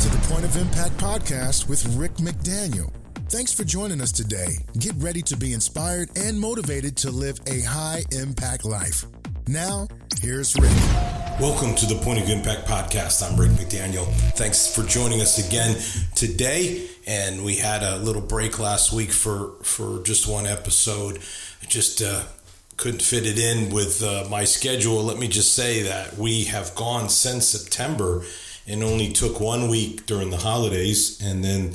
to the Point of Impact podcast with Rick McDaniel. Thanks for joining us today. Get ready to be inspired and motivated to live a high-impact life. Now, here's Rick. Welcome to the Point of Impact podcast. I'm Rick McDaniel. Thanks for joining us again today. And we had a little break last week for just one episode. Just couldn't fit it in with my schedule. Let me just say that we have gone since September and only took 1 week during the holidays and then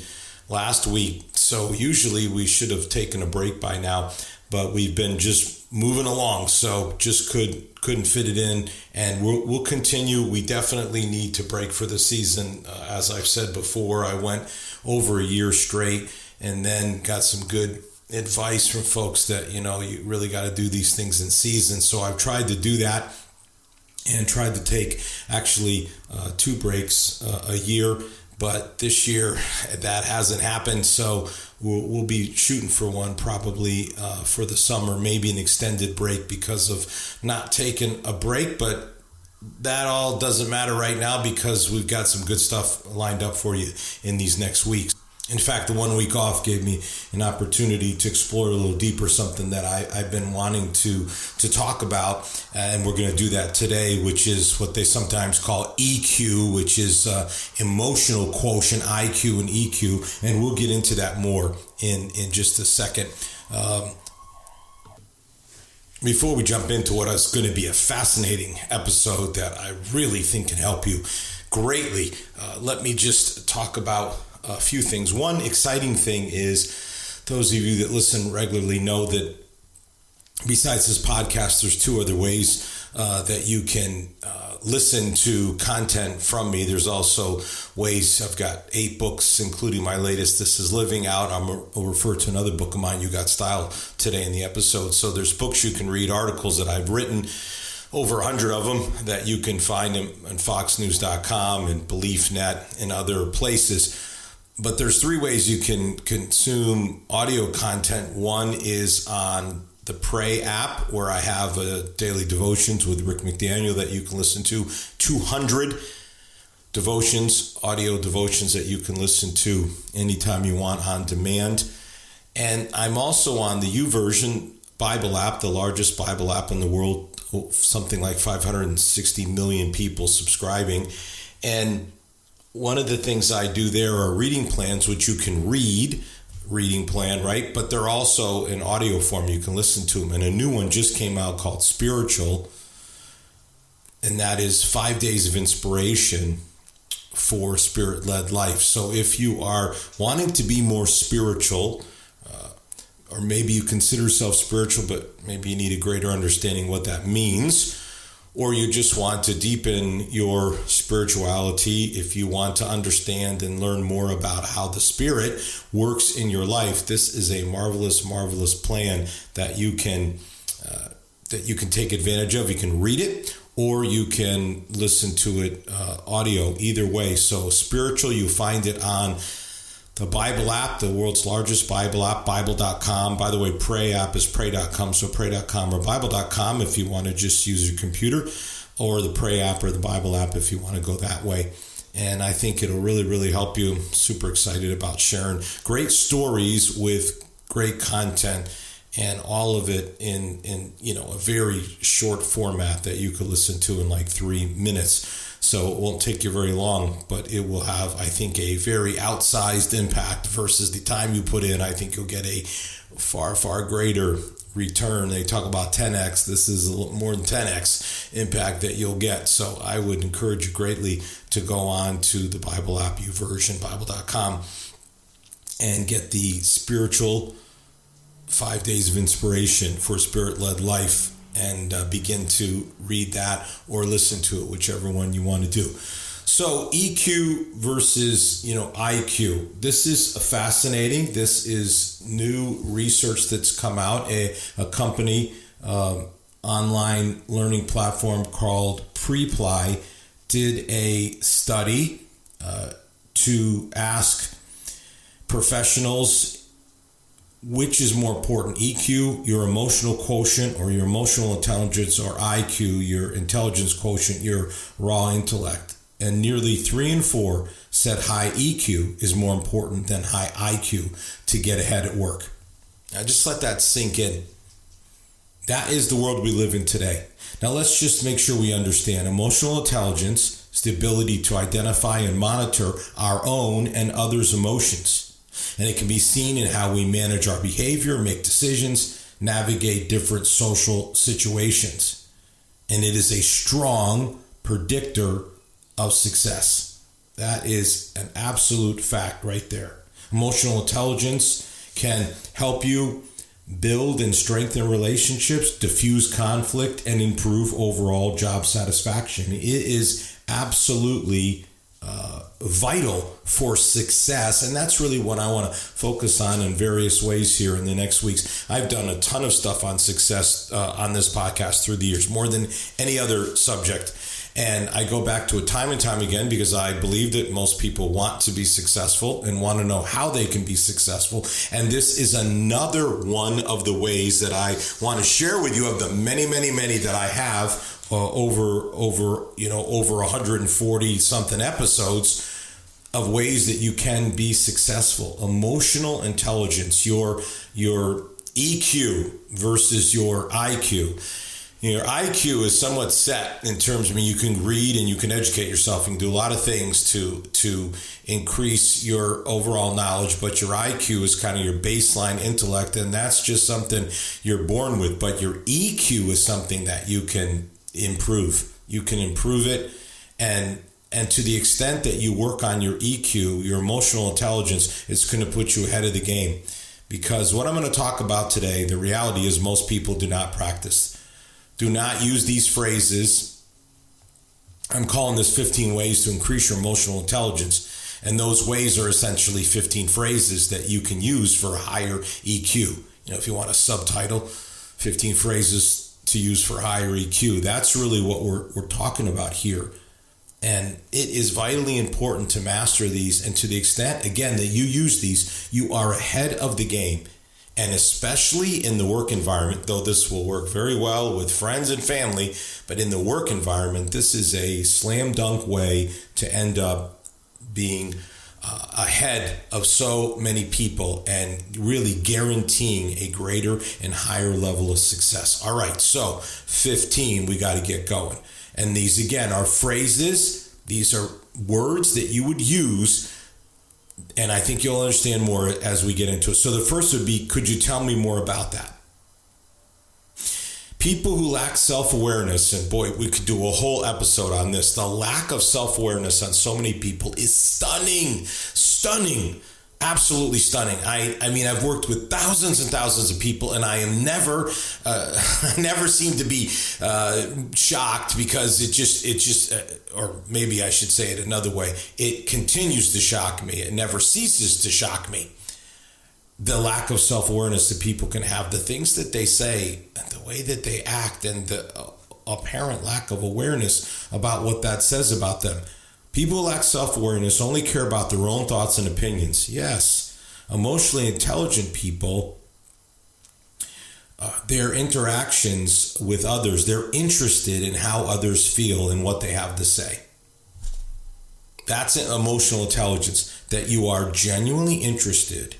last week. So usually we should have taken a break by now, but we've been just moving along. So just couldn't fit it in, and we'll continue. We definitely need to break for the season. As I've said before, I went over a year straight and then got some good advice from folks that, you really got to do these things in season. So I've tried to do that and tried to take actually 2 breaks a year. But this year that hasn't happened, so we'll be shooting for one probably for the summer, maybe an extended break because of not taking a break. But that all doesn't matter right now because we've got some good stuff lined up for you in these next weeks. In fact, the 1 week off gave me an opportunity to explore a little deeper something that I've been wanting to talk about, and we're going to do that today, which is what they sometimes call EQ, which is emotional quotient, IQ and EQ, and we'll get into that more in just a second. Before we jump into what is going to be a fascinating episode that I really think can help you greatly, let me just talk about a few things. One exciting thing is those of you that listen regularly know that besides this podcast, there's 2 other ways that you can listen to content from me. There's also ways. I've got 8 books, including my latest, This Is Living Out. I'll refer to another book of mine, You Got Style, today in the episode. So there's books you can read, articles that I've written, over 100 of them that you can find on foxnews.com and BeliefNet and other places. But there's 3 ways you can consume audio content. One is on the Pray app, where I have a daily devotions with Rick McDaniel that you can listen to. 200 devotions, audio devotions that you can listen to anytime you want on demand. And I'm also on the YouVersion Bible app, the largest Bible app in the world, something like 560 million people subscribing. And one of the things I do there are reading plans, which you can reading plan, right? But they're also in audio form. You can listen to them. And a new one just came out called Spiritual, and that is 5 days of inspiration for spirit-led life. So if you are wanting to be more spiritual, or maybe you consider yourself spiritual, but maybe you need a greater understanding what that means, or you just want to deepen your spirituality, if you want to understand and learn more about how the Spirit works in your life, this is a marvelous, marvelous plan that you can take advantage of. You can read it, or you can listen to it audio, either way. So Spiritual, you find it on the Bible app, the world's largest Bible app, Bible.com. By the way, Pray app is Pray.com, so Pray.com or Bible.com if you want to just use your computer, or the Pray app or the Bible app if you want to go that way. And I think it'll really, really help you. I'm super excited about sharing great stories with great content, and all of it in a very short format that you could listen to in like 3 minutes. So it won't take you very long, but it will have, I think, a very outsized impact versus the time you put in. I think you'll get a far, far greater return. They talk about 10x. This is a little more than 10x impact that you'll get. So I would encourage you greatly to go on to the Bible app, YouVersion, Bible.com, and get the Spiritual 5 days of inspiration for spirit-led life, and begin to read that or listen to it, whichever one you want to do. So EQ versus, IQ. This is fascinating. This is new research that's come out. A company, online learning platform called Preply, did a study to ask professionals which is more important, EQ, your emotional quotient, or your emotional intelligence, or IQ, your intelligence quotient, your raw intellect. and nearly 3 in 4 said high EQ is more important than high IQ to get ahead at work. Now just let that sink in. That is the world we live in today. Now let's just make sure we understand emotional intelligence is the ability to identify and monitor our own and others' emotions. And it can be seen in how we manage our behavior, make decisions, navigate different social situations. And it is a strong predictor of success. That is an absolute fact right there. Emotional intelligence can help you build and strengthen relationships, diffuse conflict, and improve overall job satisfaction. It is absolutely vital for success, and that's really what I want to focus on in various ways here in the next weeks. I've done a ton of stuff on success on this podcast through the years, more than any other subject. And I go back to it time and time again because I believe that most people want to be successful and want to know how they can be successful. And this is another one of the ways that I want to share with you of the many, many, many that I have over 140 something episodes of ways that you can be successful. Emotional intelligence, your EQ versus your IQ. Your IQ is somewhat set in terms of, you can read and you can educate yourself. You can do a lot of things to increase your overall knowledge, but your IQ is kind of your baseline intellect, and that's just something you're born with. But your EQ is something that you can improve. You can improve it, and to the extent that you work on your EQ, your emotional intelligence, it's going to put you ahead of the game. Because what I'm going to talk about today, the reality is most people do not practice. Do not use these phrases. I'm calling this 15 ways to increase your emotional intelligence. And those ways are essentially 15 phrases that you can use for a higher EQ. If you want a subtitle, 15 phrases to use for higher EQ. That's really what we're talking about here. And it is vitally important to master these. And to the extent, again, that you use these, you are ahead of the game. And especially in the work environment, though this will work very well with friends and family, but in the work environment, this is a slam dunk way to end up being ahead of so many people and really guaranteeing a greater and higher level of success. All right, so 15, we got to get going. And these, again, are phrases. These are words that you would use, and I think you'll understand more as we get into it. So the first would be, could you tell me more about that? People who lack self-awareness, and boy, we could do a whole episode on this. The lack of self-awareness on so many people is stunning, absolutely stunning. I mean, I've worked with thousands and thousands of people, and I am never seem to be shocked, because it just, or maybe I should say it another way, it continues to shock me. It never ceases to shock me. The lack of self-awareness that people can have, the things that they say, and the way that they act, and the apparent lack of awareness about what that says about them. People who lack self-awareness only care about their own thoughts and opinions. Yes, emotionally intelligent people, their interactions with others, they're interested in how others feel and what they have to say. That's emotional intelligence, that you are genuinely interested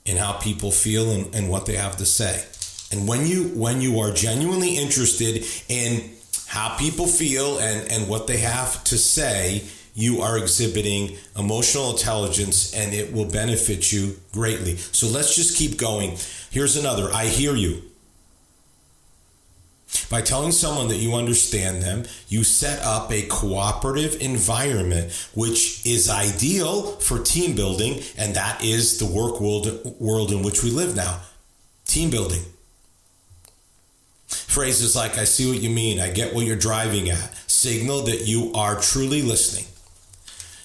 in how people feel and what they have to say. And when you are genuinely interested in how people feel and what they have to say, you are exhibiting emotional intelligence, and it will benefit you greatly. So let's just keep going. Here's another. I hear you. By telling someone that you understand them, you set up a cooperative environment, which is ideal for team building, and that is the work world in which we live now. Team building. Phrases like, I see what you mean, I get what you're driving at, signal that you are truly listening.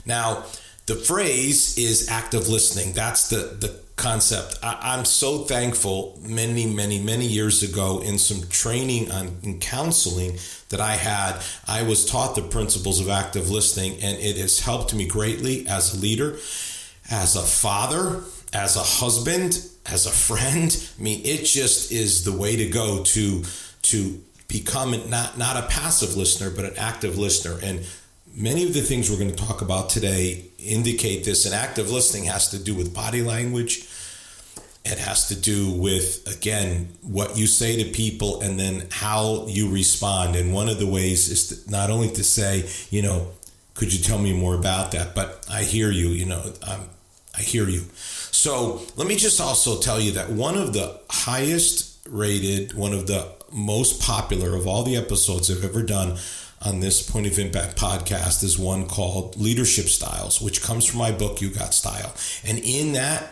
Now, the phrase is active listening. That's the concept. I'm so thankful many years ago in some training in counseling that I was taught the principles of active listening, and it has helped me greatly as a leader, as a father, as a husband, as a friend. I mean, it just is the way to go to become not a passive listener, but an active listener. And many of the things we're going to talk about today indicate this. And active listening has to do with body language. It has to do with, again, what you say to people and then how you respond. And one of the ways is not only to say, could you tell me more about that? But I hear you, I hear you. So let me just also tell you that one of the highest rated, one of the most popular of all the episodes I've ever done on this Point of Impact podcast is one called Leadership Styles, which comes from my book, You Got Style. And in that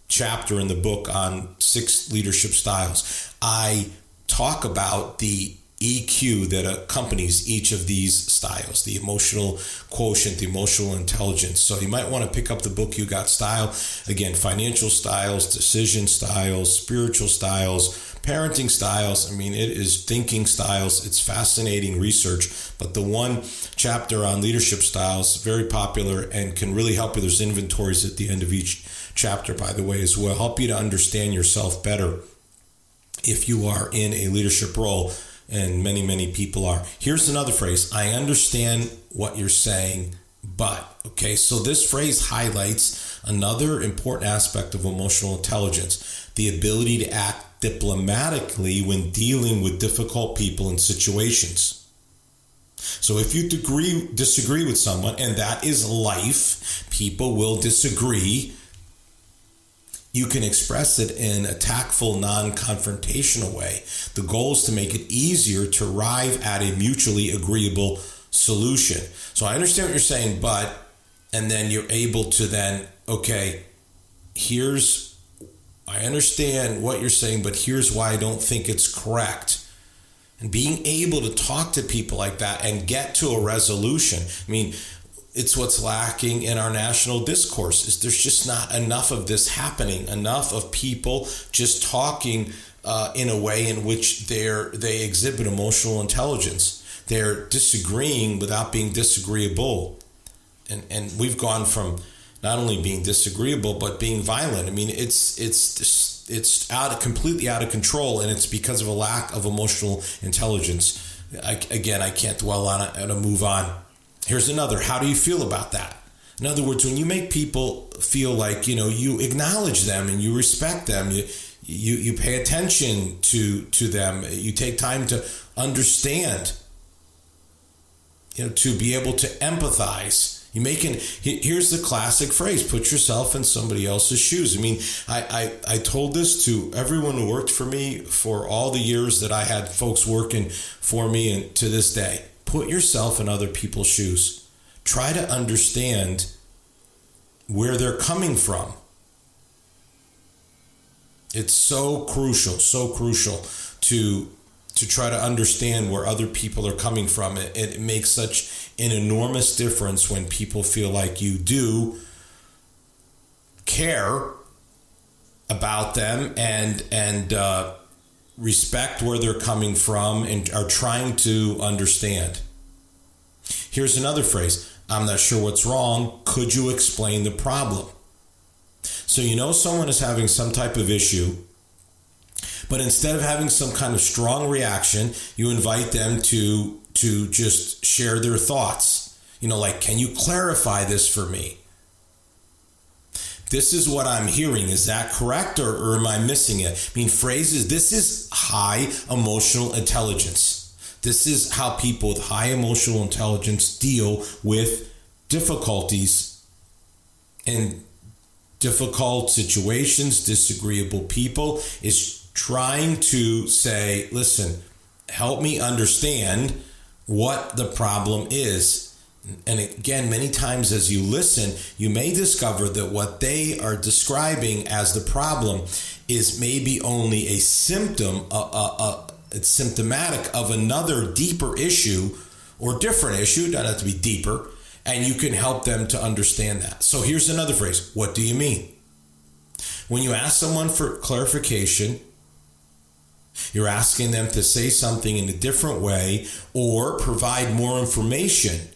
chapter in the book on 6 leadership styles, I talk about the EQ that accompanies each of these styles, the emotional quotient, the emotional intelligence. So you might want to pick up the book, You Got Style. Again, financial styles, decision styles, spiritual styles, parenting styles. It is thinking styles. It's fascinating research. But the one chapter on leadership styles, very popular and can really help you. There's inventories at the end of each chapter, by the way, as well. Help you to understand yourself better if you are in a leadership role. And many, many people are. Here's another phrase. I understand what you're saying, but. Okay, so this phrase highlights another important aspect of emotional intelligence, the ability to act diplomatically when dealing with difficult people and situations. So if you disagree with someone, and that is life, people will disagree. You can express it in a tactful, non-confrontational way. The goal is to make it easier to arrive at a mutually agreeable solution. So I understand what you're saying, but, and then you're able to then, okay, I understand what you're saying, but here's why I don't think it's correct. And being able to talk to people like that and get to a resolution. It's what's lacking in our national discourse is there's just not enough of this happening, enough of people just talking in a way in which they exhibit emotional intelligence. They're disagreeing without being disagreeable. And we've gone from not only being disagreeable, but being violent. It's completely out of control, and it's because of a lack of emotional intelligence. I can't dwell on it and move on. Here's another. How do you feel about that? In other words, when you make people feel like, you acknowledge them and you respect them, you pay attention to them, you take time to understand, to be able to empathize. Here's the classic phrase, put yourself in somebody else's shoes. I told this to everyone who worked for me for all the years that I had folks working for me, and to this day. Put yourself in other people's shoes. Try to understand where they're coming from. It's so crucial to try to understand where other people are coming from. It makes such an enormous difference when people feel like you do care about them and respect where they're coming from and are trying to understand. Here's another phrase. I'm not sure what's wrong. Could you explain the problem? So someone is having some type of issue, but instead of having some kind of strong reaction, you invite them to just share their thoughts. Like, can you clarify this for me? This is what I'm hearing. Is that correct, or am I missing it? Phrases, this is high emotional intelligence. This is how people with high emotional intelligence deal with difficulties and difficult situations, disagreeable people, is trying to say, listen, help me understand what the problem is. And again, many times as you listen, you may discover that what they are describing as the problem is maybe only a symptom, it's symptomatic of another deeper issue or different issue. It doesn't have to be deeper, and you can help them to understand that. So here's another phrase. What do you mean? When you ask someone for clarification, you're asking them to say something in a different way or provide more information.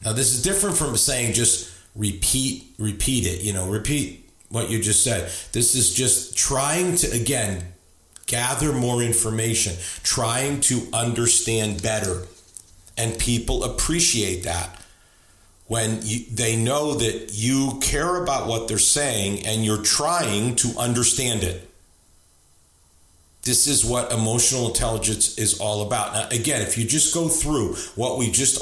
Now, this is different from saying just repeat it, repeat what you just said. This is just trying to, again, gather more information, trying to understand better. And people appreciate that when they know that you care about what they're saying and you're trying to understand it. This is what emotional intelligence is all about. Now, again, if you just go through what we just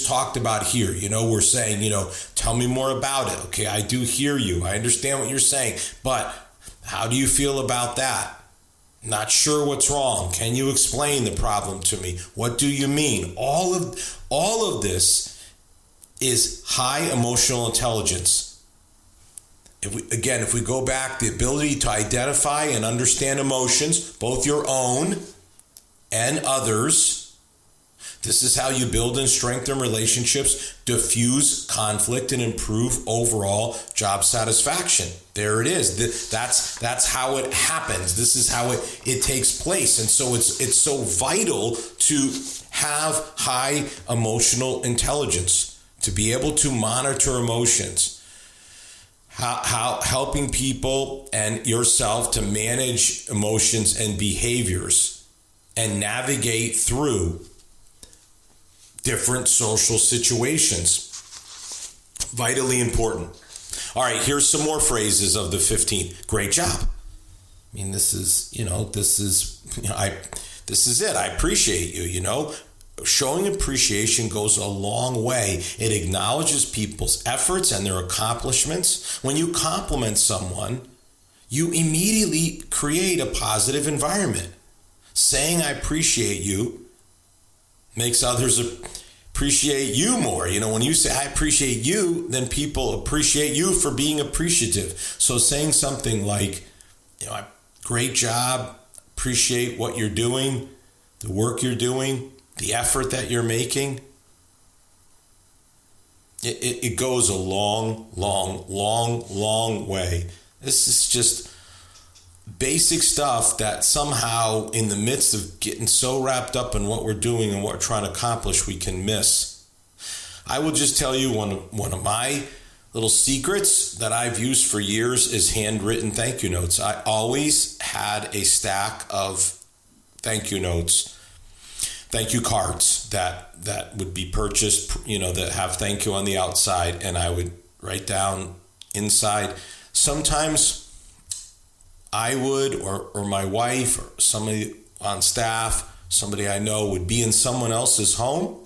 talked about here, we're saying, tell me more about it. Okay, I do hear you. I understand what you're saying, but how do you feel about that? Not sure what's wrong. Can you explain the problem to me? What do you mean? All of this is high emotional intelligence. If we go back, the ability to identify and understand emotions, both your own and others. This is how you build and strengthen relationships, diffuse conflict, and improve overall job satisfaction. There it is. That's how it happens. This is how it takes place. And so it's so vital to have high emotional intelligence, to be able to monitor emotions. How helping people and yourself to manage emotions and behaviors and navigate through different social situations. Vitally important. All right, here's some more phrases of the 15th. Great job. I mean, this is it. I appreciate you, Showing appreciation goes a long way. It acknowledges people's efforts and their accomplishments. When you compliment someone, you immediately create a positive environment. Saying I appreciate you makes others appreciate you more. When you say I appreciate you, then people appreciate you for being appreciative. So saying something like, great job, appreciate what you're doing, the work you're doing, the effort that you're making, it goes a long, long, long, long way. This is just basic stuff that somehow in the midst of getting so wrapped up in what we're doing and what we're trying to accomplish, we can miss. I will just tell you one of my little secrets that I've used for years is handwritten thank you notes. I always had a stack of thank you notes, thank you cards that would be purchased, that have thank you on the outside, and I would write down inside. Sometimes I would, or my wife, or somebody on staff, somebody I know would be in someone else's home,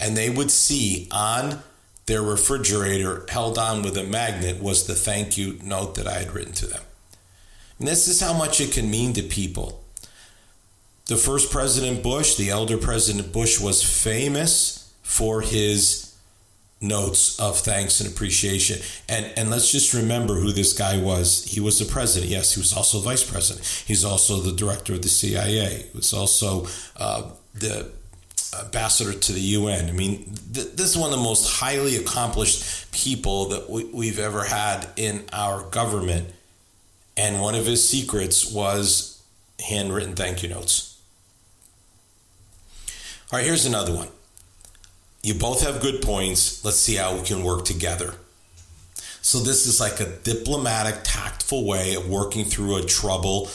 and they would see on their refrigerator, held on with a magnet, was the thank you note that I had written to them. And this is how much it can mean to people. The first President Bush, the elder President Bush, was famous for his notes of thanks and appreciation. And let's just remember who this guy was. He was the president. Yes, he was also vice president. He's also the director of the CIA. He was also the ambassador to the UN. I mean, this is one of the most highly accomplished people that we've ever had in our government. And one of his secrets was handwritten thank you notes. All right, here's another one. You both have good points. Let's see how we can work together. So this is like a diplomatic, tactful way of working through a trouble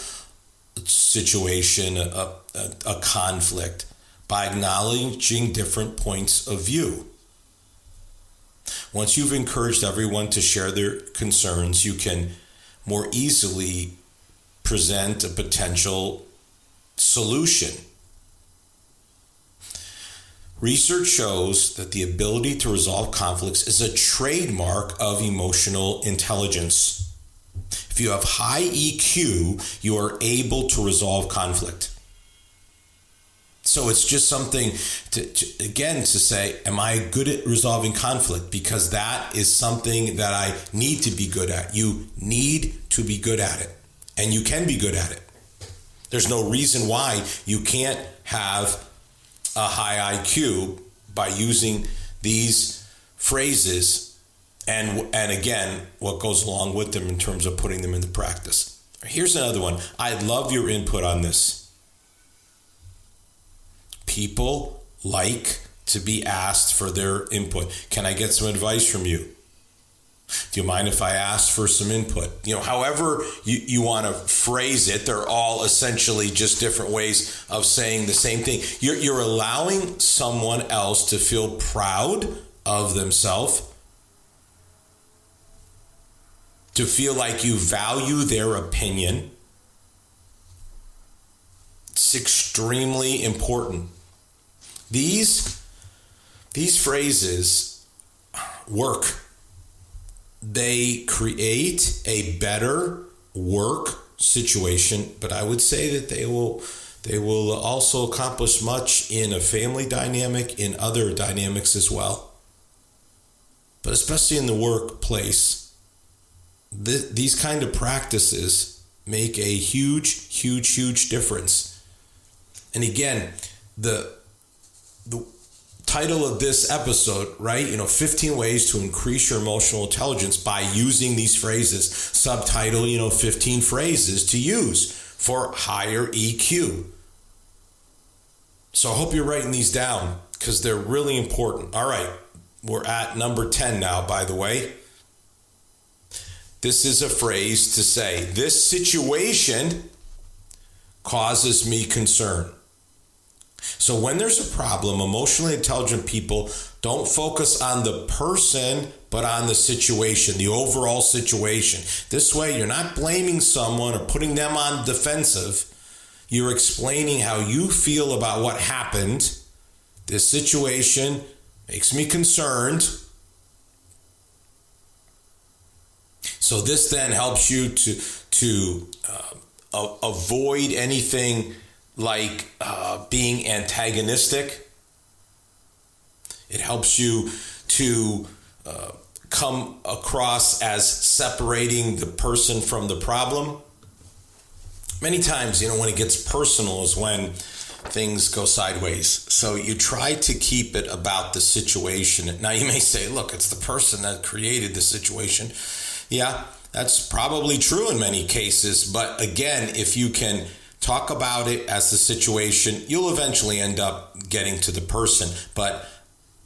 situation, a conflict, by acknowledging different points of view. Once you've encouraged everyone to share their concerns, you can more easily present a potential solution. Research shows that the ability to resolve conflicts is a trademark of emotional intelligence. If you have high EQ, you are able to resolve conflict. So it's just something to say, am I good at resolving conflict? Because that is something that I need to be good at. You need to be good at it, and you can be good at it. There's no reason why you can't have a high IQ by using these phrases and again, what goes along with them in terms of putting them into practice. Here's another one. I'd love your input on this. People like to be asked for their input. Can I get some advice from you? Do you mind if I ask for some input? However you want to phrase it, they're all essentially just different ways of saying the same thing. You're allowing someone else to feel proud of themselves, to feel like you value their opinion. It's extremely important. These phrases work. They create a better work situation, but I would say that they will also accomplish much in a family dynamic, in other dynamics as well. But especially in the workplace, these kind of practices make a huge difference. And again, the title of this episode, right? 15 ways to increase your emotional intelligence by using these phrases. Subtitle, 15 phrases to use for higher EQ. So I hope you're writing these down because they're really important. All right, we're at number 10 now, by the way. This is a phrase to say, this situation causes me concern. So when there's a problem, emotionally intelligent people don't focus on the person, but on the situation, the overall situation. This way, you're not blaming someone or putting them on defensive. You're explaining how you feel about what happened. This situation makes me concerned. So this then helps you to avoid anything like being antagonistic. It helps you to come across as separating the person from the problem. Many times, when it gets personal is when things go sideways. So you try to keep it about the situation. Now you may say, look, it's the person that created the situation. Yeah, that's probably true in many cases. But again, if you can talk about it as the situation, you'll eventually end up getting to the person. But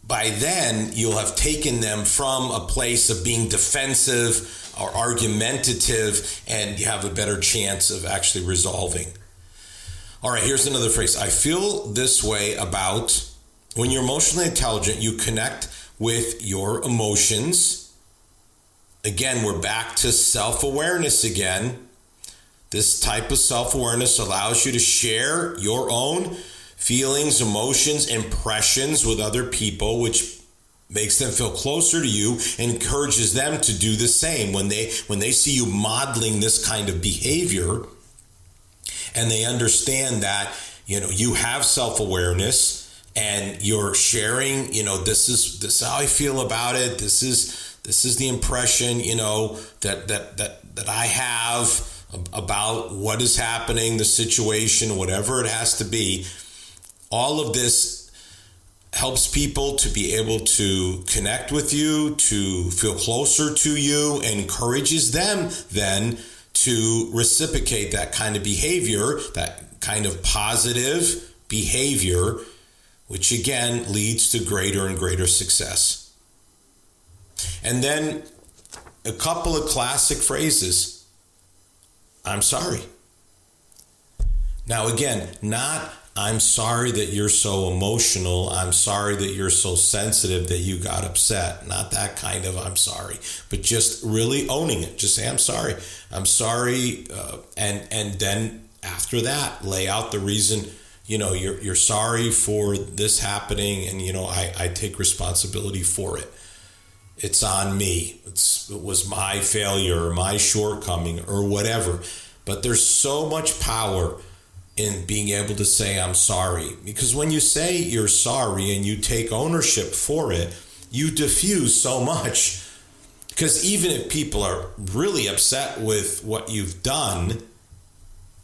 by then, you'll have taken them from a place of being defensive or argumentative, and you have a better chance of actually resolving. All right, here's another phrase. I feel this way about when you're emotionally intelligent, you connect with your emotions. Again, we're back to self-awareness again. This type of self-awareness allows you to share your own feelings, emotions, impressions with other people, which makes them feel closer to you and encourages them to do the same. When they see you modeling this kind of behavior and they understand that, you have self-awareness and you're sharing, this is how I feel about it. This is the impression, that I have about what is happening, the situation, whatever it has to be. All of this helps people to be able to connect with you, to feel closer to you, and encourages them then to reciprocate that kind of behavior, that kind of positive behavior, which again leads to greater and greater success. And then a couple of classic phrases. I'm sorry. Now again, not I'm sorry that you're so emotional. I'm sorry that you're so sensitive that you got upset. Not that kind of I'm sorry, but just really owning it. Just say, I'm sorry. I'm sorry. And then after that, lay out the reason, you're sorry for this happening. And, I take responsibility for it. It's on me. It was my failure or my shortcoming or whatever. But there's so much power in being able to say, I'm sorry. Because when you say you're sorry and you take ownership for it, you diffuse so much. Because even if people are really upset with what you've done,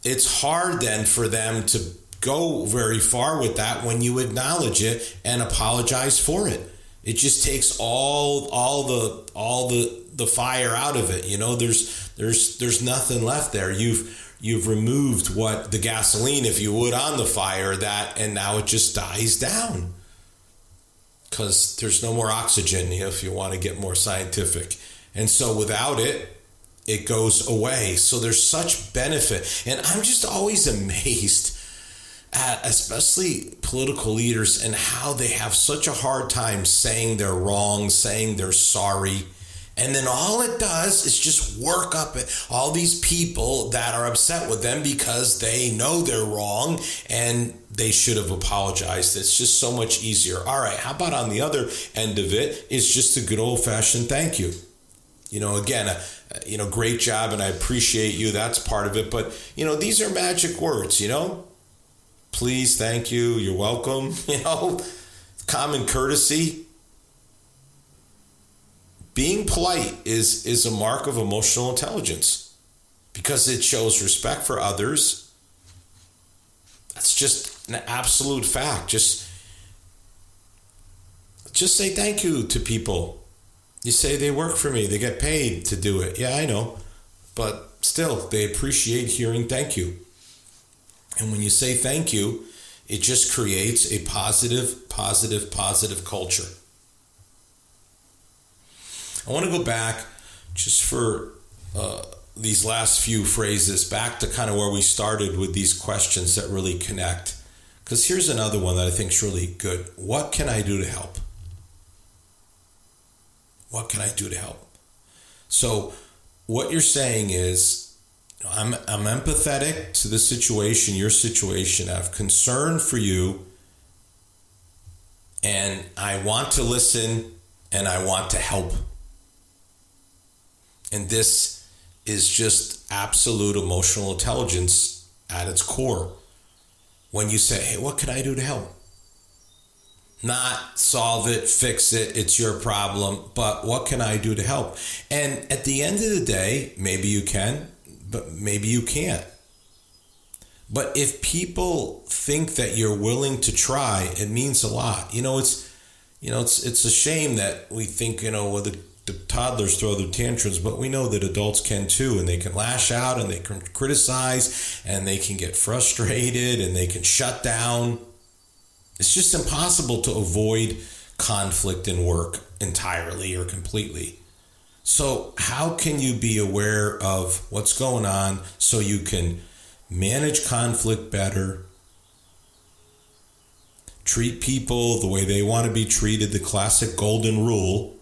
it's hard then for them to go very far with that when you acknowledge it and apologize for it. It just takes all the fire out of it. There's nothing left there. You've removed the gasoline, if you would, on the fire, and now it just dies down because there's no more oxygen, if you want to get more scientific. And so without it, it goes away. So there's such benefit. And I'm just always amazed at especially political leaders and how they have such a hard time saying they're wrong, saying they're sorry. And then all it does is just work up all these people that are upset with them because they know they're wrong and they should have apologized. It's just so much easier. All right, how about on the other end of it is just a good old-fashioned thank you. Again, great job and I appreciate you. That's part of it. But, these are magic words, Please, thank you, you're welcome, common courtesy. Being polite is a mark of emotional intelligence because it shows respect for others. That's just an absolute fact. Just say thank you to people. You say they work for me, they get paid to do it. Yeah, I know. But still, they appreciate hearing thank you. And when you say thank you, it just creates a positive culture. I want to go back just for these last few phrases, back to kind of where we started with these questions that really connect. Because here's another one that I think is really good. What can I do to help? What can I do to help? So what you're saying is, I'm empathetic to the situation, your situation. I have concern for you, and I want to listen, and I want to help. And this is just absolute emotional intelligence at its core. When you say, hey, what can I do to help? Not solve it, fix it, it's your problem, but what can I do to help? And at the end of the day, maybe you can, but maybe you can't. But if people think that you're willing to try, it means a lot. It's a shame that we think, well, the toddlers throw their tantrums, but we know that adults can too, and they can lash out and they can criticize and they can get frustrated and they can shut down. It's just impossible to avoid conflict in work entirely or completely. So how can you be aware of what's going on so you can manage conflict better, treat people the way they want to be treated, the classic golden rule?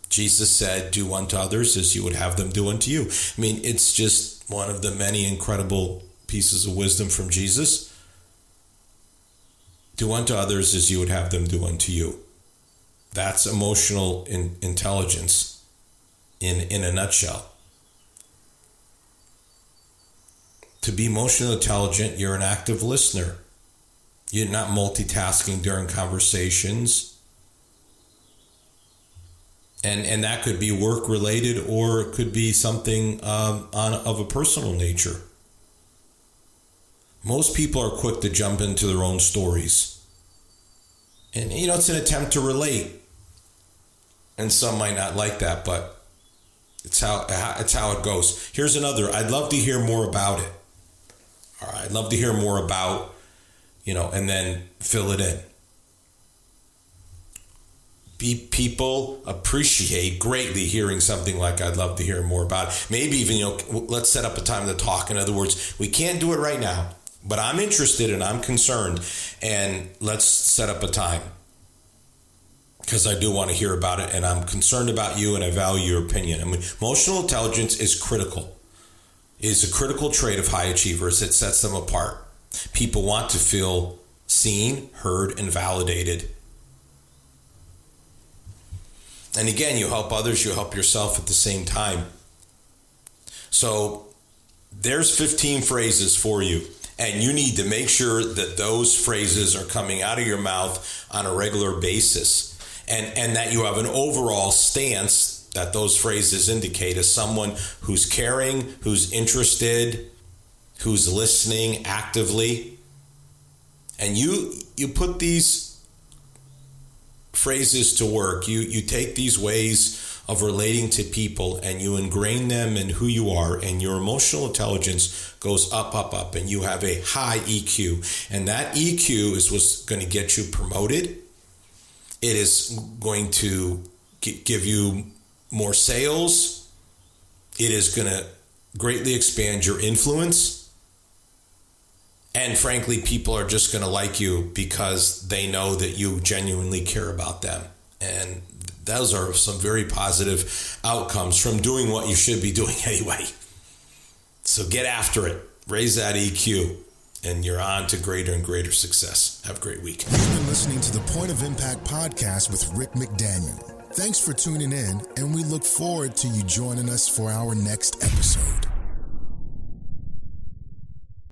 Jesus said, do unto others as you would have them do unto you. I mean, it's just one of the many incredible pieces of wisdom from Jesus. Do unto others as you would have them do unto you. That's emotional intelligence in a nutshell. To be emotionally intelligent, you're an active listener. You're not multitasking during conversations. And that could be work related, or it could be something of a personal nature. Most people are quick to jump into their own stories. And it's an attempt to relate. And some might not like that, but it's how it goes. Here's another. I'd love to hear more about it. All right, I'd love to hear more about, and then fill it in. People appreciate greatly hearing something like, I'd love to hear more about it. Maybe even, let's set up a time to talk. In other words, we can't do it right now, but I'm interested and I'm concerned, and let's set up a time. Because I do want to hear about it, and I'm concerned about you, and I value your opinion. I mean, emotional intelligence is critical. It is a critical trait of high achievers. It sets them apart. People want to feel seen, heard, and validated. And again, you help others, you help yourself at the same time. So there's 15 phrases for you. And you need to make sure that those phrases are coming out of your mouth on a regular basis. And that you have an overall stance that those phrases indicate as someone who's caring, who's interested, who's listening actively. And you put these phrases to work. You take these ways of relating to people and you ingrain them in who you are, and your emotional intelligence goes up, and you have a high EQ. And that EQ is what's going to get you promoted. It is going to give you more sales. It is going to greatly expand your influence. And frankly, people are just going to like you because they know that you genuinely care about them. And those are some very positive outcomes from doing what you should be doing anyway. So get after it. Raise that EQ. And you're on to greater and greater success. Have a great week. You've been listening to the Point of Impact podcast with Rick McDaniel. Thanks for tuning in, and we look forward to you joining us for our next episode.